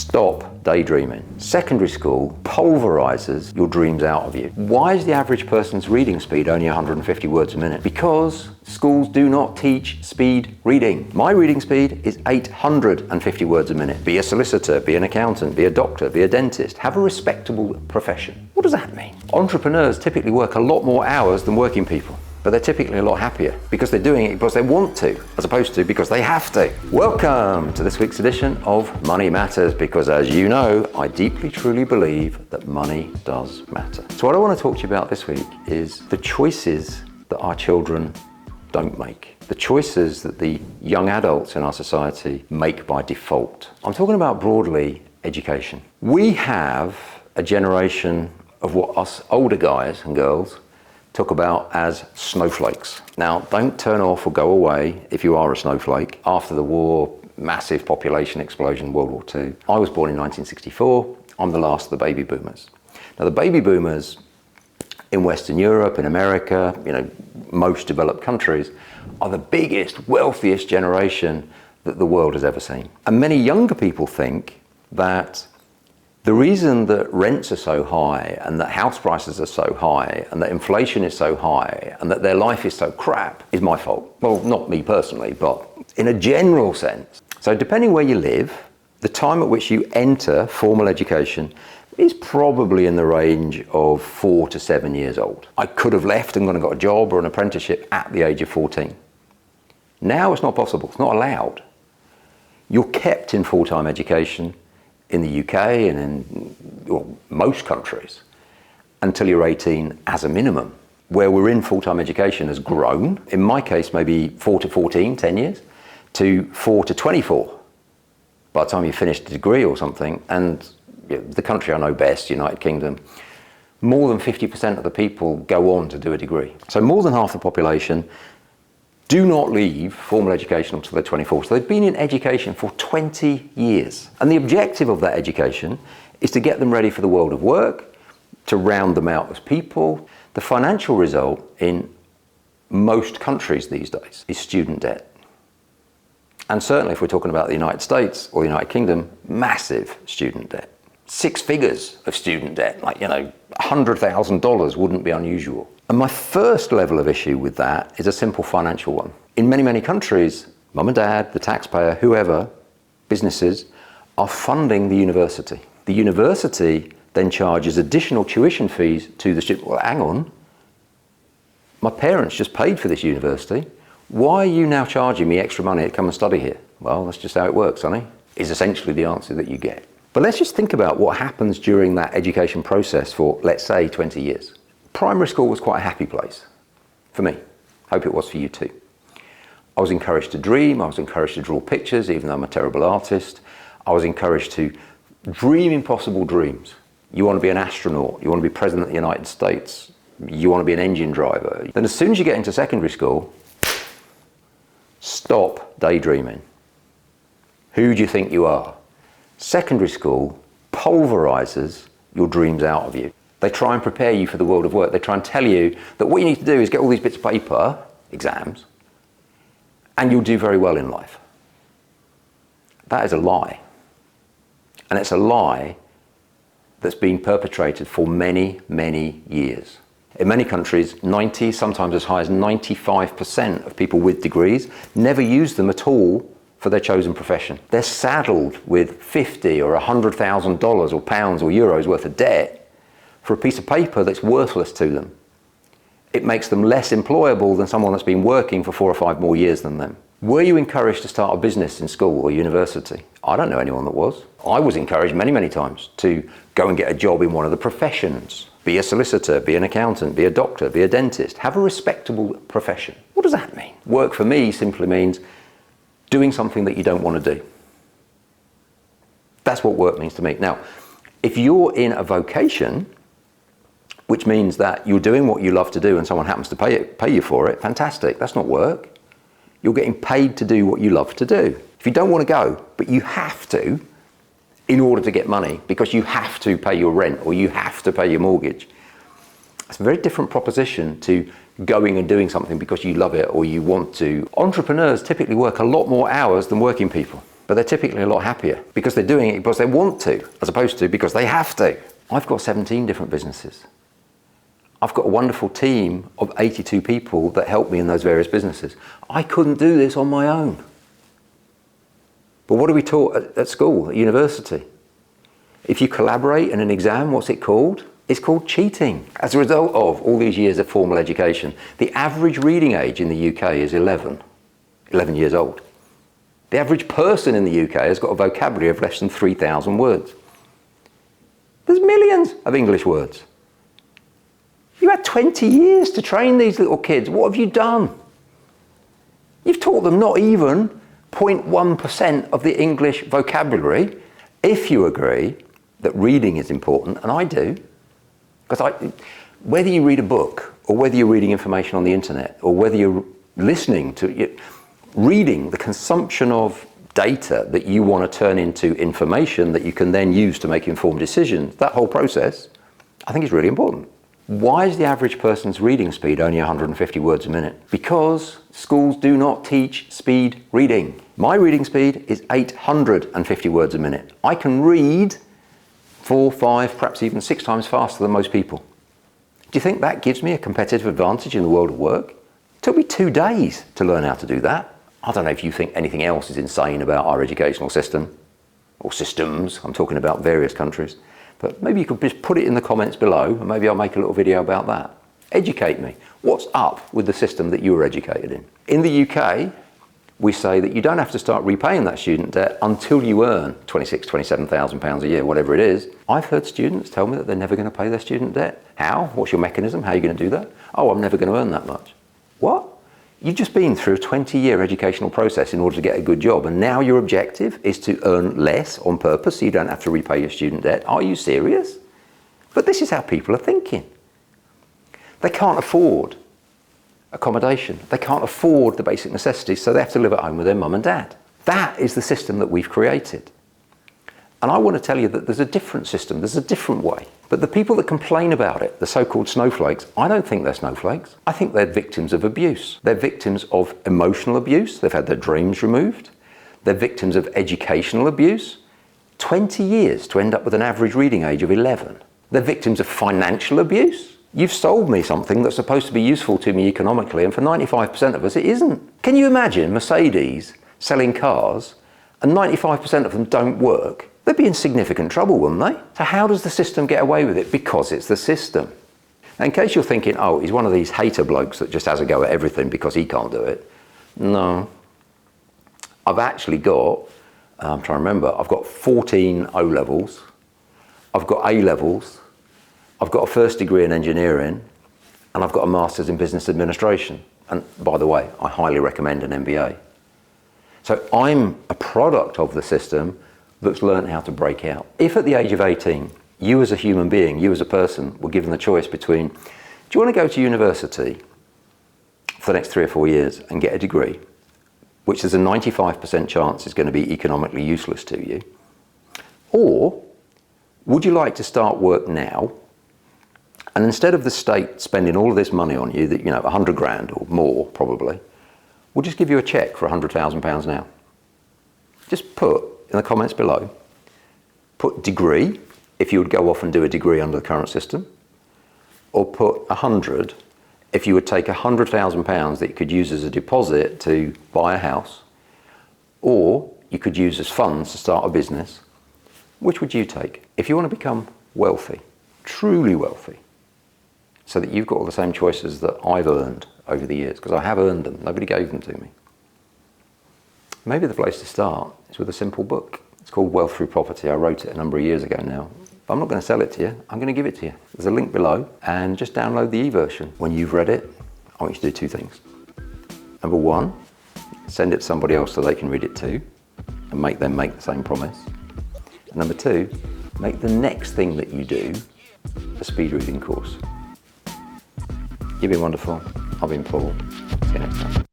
Stop daydreaming. Secondary school pulverizes your dreams out of you. Why is the average person's reading speed only 150 words a minute? Because schools do not teach speed reading. My reading speed is 850 words a minute. Be a solicitor, be an accountant, be a doctor, be a dentist. Have a respectable profession. What does that mean? Entrepreneurs typically work a lot more hours than working people. But they're typically a lot happier because they're doing it because they want to, as opposed to because they have to. Welcome to this week's edition of Money Matters, because as you know, I deeply, truly believe that money does matter. So what I want to talk to you about this week is the choices that our children don't make. The choices that the young adults in our society make by default. I'm talking about broadly education. We have a generation of what us older guys and girls talk about as snowflakes. Now, don't turn off or go away if you are a snowflake. After the war, massive population explosion, World War II. I was born in 1964. I'm the last of the baby boomers. Now, the baby boomers in Western Europe, in America, most developed countries, are the biggest, wealthiest generation that the world has ever seen. And many younger people think that the reason that rents are so high and that house prices are so high and that inflation is so high and that their life is so crap is my fault. Well, not me personally, but in a general sense. So depending where you live, the time at which you enter formal education is probably in the range of 4 to 7 years old. I could have left and gone and got a job or an apprenticeship at the age of 14. Now it's not possible, it's not allowed. You're kept in full-time education in the UK and in most countries until you're 18 as a minimum. Where we're in full-time education has grown, in my case maybe 4 to 14, 10 years, to 4 to 24 by the time you finish the degree or something. And the country I know best, United Kingdom, more than 50% of the people go on to do a degree. So more than half the population do not leave formal education until they're 24. So they've been in education for 20 years. And the objective of that education is to get them ready for the world of work, to round them out as people. The financial result in most countries these days is student debt. And certainly if we're talking about the United States or the United Kingdom, massive student debt. 6 figures of student debt, like, $100,000 wouldn't be unusual. And my first level of issue with that is a simple financial one. In many, many countries, mum and dad, the taxpayer, whoever, businesses, are funding the university. The university then charges additional tuition fees to the student. Well, hang on. My parents just paid for this university. Why are you now charging me extra money to come and study here? Well, that's just how it works, honey, is essentially the answer that you get. But let's just think about what happens during that education process for, let's say, 20 years. Primary school was quite a happy place for me. Hope it was for you too. I was encouraged to dream. I was encouraged to draw pictures, even though I'm a terrible artist. I was encouraged to dream impossible dreams. You want to be an astronaut. You want to be president of the United States. You want to be an engine driver. Then as soon as you get into secondary school, stop daydreaming. Who do you think you are? Secondary school pulverizes your dreams out of you. They try and prepare you for the world of work. They try and tell you that what you need to do is get all these bits of paper, exams, and you'll do very well in life. That is a lie. And it's a lie that's been perpetrated for many, many years. In many countries, 90, sometimes as high as 95% of people with degrees never use them at all for their chosen profession. They're saddled with $50,000 or $100,000 or pounds or euros worth of debt for a piece of paper that's worthless to them. It makes them less employable than someone that's been working for 4 or 5 more years than them. Were you encouraged to start a business in school or university? I don't know anyone that was. I was encouraged many, many times to go and get a job in one of the professions. Be a solicitor, be an accountant, be a doctor, be a dentist. Have a respectable profession. What does that mean? Work for me simply means doing something that you don't want to do. That's what work means to me. Now, if you're in a vocation, which means that you're doing what you love to do and someone happens to pay you for it, fantastic. That's not work. You're getting paid to do what you love to do. If you don't want to go, but you have to in order to get money because you have to pay your rent or you have to pay your mortgage, it's a very different proposition to going and doing something because you love it or you want to. Entrepreneurs typically work a lot more hours than working people. but they're typically a lot happier because they're doing it because they want to, as opposed to because they have to. I've got 17 different businesses. I've got a wonderful team of 82 people that help me in those various businesses. I couldn't do this on my own. But what are we taught at school, at university? If you collaborate in an exam, what's it called? It's called cheating. As a result of all these years of formal education, the average reading age in the UK is 11 years old. The average person in the UK has got a vocabulary of less than 3,000 words. There's millions of English words. You had 20 years to train these little kids. What have you done? You've taught them not even 0.1% of the English vocabulary. If you agree that reading is important, and I do, because whether you read a book or whether you're reading information on the internet or whether you're listening to, reading, the consumption of data that you want to turn into information that you can then use to make informed decisions, that whole process, I think is really important. Why is the average person's reading speed only 150 words a minute? Because schools do not teach speed reading. My reading speed is 850 words a minute. I can read 4, 5, perhaps even 6 times faster than most people. Do you think that gives me a competitive advantage in the world of work? It took me 2 days to learn how to do that. I don't know if you think anything else is insane about our educational system or systems. I'm talking about various countries. But maybe you could just put it in the comments below and maybe I'll make a little video about that. Educate me. What's up with the system that you were educated in? In the UK, we say that you don't have to start repaying that student debt until you earn £26,000, £27,000 a year, whatever it is. I've heard students tell me that they're never going to pay their student debt. How? What's your mechanism? How are you going to do that? Oh, I'm never going to earn that much. What? You've just been through a 20-year educational process in order to get a good job, and now your objective is to earn less on purpose so you don't have to repay your student debt. Are you serious? But this is how people are thinking. They can't afford accommodation. They can't afford the basic necessities, so they have to live at home with their mum and dad. That is the system that we've created. And I want to tell you that there's a different system, there's a different way. But the people that complain about it, the so-called snowflakes, I don't think they're snowflakes. I think they're victims of abuse. They're victims of emotional abuse. They've had their dreams removed. They're victims of educational abuse. 20 years to end up with an average reading age of 11. They're victims of financial abuse. You've sold me something that's supposed to be useful to me economically, and for 95% of us, it isn't. Can you imagine Mercedes selling cars and 95% of them don't work? They'd be in significant trouble, wouldn't they? So how does the system get away with it? Because it's the system. Now, in case you're thinking, oh, he's one of these hater blokes that just has a go at everything because he can't do it. No. I've actually got, I'm trying to remember, I've got 14 O-levels. I've got A-levels. I've got a first degree in engineering. And I've got a master's in business administration. And by the way, I highly recommend an MBA. So I'm a product of the system that's learned how to break out. If at the age of 18, you as a human being, you as a person, were given the choice between, do you want to go to university for the next 3 or 4 years and get a degree, which there's a 95% chance is going to be economically useless to you, or would you like to start work now, and instead of the state spending all of this money on you, that 100 grand or more probably, we'll just give you a cheque for £100,000 now. Just put in the comments below, put degree, if you would go off and do a degree under the current system, or put 100 if you would take £100,000 that you could use as a deposit to buy a house, or you could use as funds to start a business. Which would you take? If you want to become wealthy, truly wealthy, so that you've got all the same choices that I've earned over the years, because I have earned them, nobody gave them to me. Maybe the place to start is with a simple book. It's called Wealth Through Property. I wrote it a number of years ago now. But I'm not going to sell it to you. I'm going to give it to you. There's a link below, and just download the e-version. When you've read it, I want you to do 2 things. Number 1, send it to somebody else so they can read it too, and make them make the same promise. And number 2, make the next thing that you do a speed reading course. You've been wonderful. I've been Paul. See you next time.